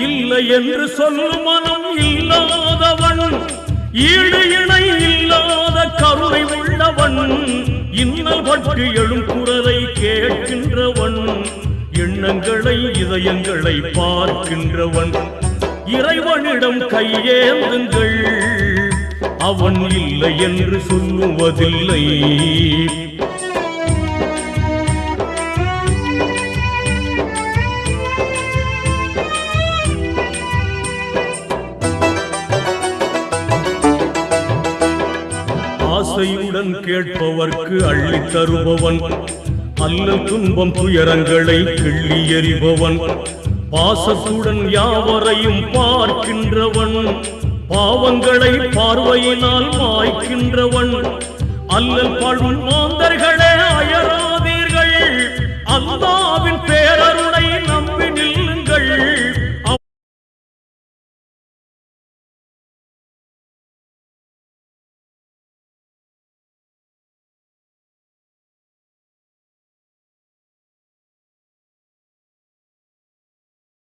இல்லை என்று சொல்லும் மனம் இல்லாதவன், ஈடு இணை இல்லாத கருணை உள்ளவன், இன்னல் பட்டு எழும் குரலை கேட்கின்றவன், எண்ணங்களை இதயங்களை பார்க்கின்றவன், இறைவனிடம் கையேந்துங்கள், அவன் இல்லை என்று சொல்லுவதில்லை. ஆசையுடன் கேட்பவர்க்கு அள்ளி தருபவன், அல்லல் துன்பம் துயரங்களை கிள்ளி எறிபவன், பாசத்துடன் யாவரையும் பார்க்கின்றவன், பாவங்களை பார்வையினால் மாய்க்கின்றவன், அல்லல் பழும் மாந்தர்களே அயராதீர்கள், அல்லாஹ்